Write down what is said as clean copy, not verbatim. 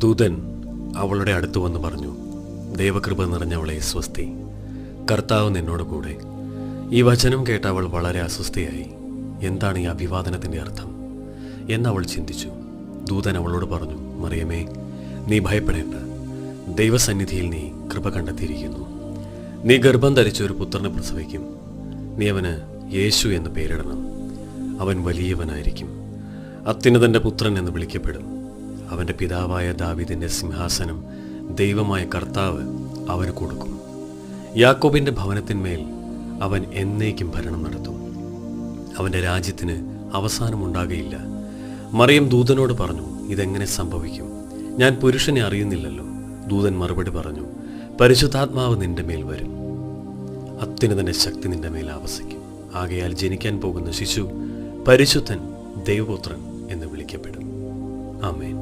ദൂതൻ അവളുടെ അടുത്ത് വന്ന് പറഞ്ഞു, ദൈവകൃപ നിറഞ്ഞവളെ സ്വസ്തി, കർത്താവ് നിന്നോട് കൂടെ. ഈ വചനം കേട്ട അവൾ വളരെ അസ്വസ്ഥയായി. എന്താണ് ഈ അഭിവാദനത്തിൻ്റെ അർത്ഥം എന്നവൾ ചിന്തിച്ചു. ദൂതൻ അവളോട് പറഞ്ഞു, മറിയമേ, നീ ഭയപ്പെടേണ്ട. ദൈവസന്നിധിയിൽ നീ കൃപ കണ്ടെത്തിയിരിക്കുന്നു. നീ ഗർഭം ധരിച്ച ഒരു പുത്രനെ പ്രസവിക്കും. നീ അവന് യേശു എന്ന് പേരിടണം. അവൻ വലിയവനായിരിക്കും, അത്യുന്നതന്റെ പുത്രൻ എന്ന് വിളിക്കപ്പെടും. അവൻ്റെ പിതാവായ ദാവീദിൻ്റെ സിംഹാസനം ദൈവമായ കർത്താവ് അവന് കൊടുക്കും. യാക്കോബിൻ്റെ ഭവനത്തിന്മേൽ അവൻ എന്നേക്കും ഭരണം നടത്തും. അവൻ്റെ രാജ്യത്തിന് അവസാനമുണ്ടാകുകയില്ല. മറിയം ദൂതനോട് പറഞ്ഞു, ഇതെങ്ങനെ സംഭവിക്കും? ഞാൻ പുരുഷനെ അറിയുന്നില്ലല്ലോ. ദൂതൻ മറുപടി പറഞ്ഞു, പരിശുദ്ധാത്മാവ് നിന്റെ മേൽ വരും, അത്യുന്നതന്റെ ശക്തി നിന്റെ മേൽ ആവസിക്കും. ആകയാൽ ജനിക്കാൻ പോകുന്ന ശിശു പരിശുദ്ധൻ, ദൈവപുത്രൻ എന്ന് വിളിക്കപ്പെടും. ആമേൻ.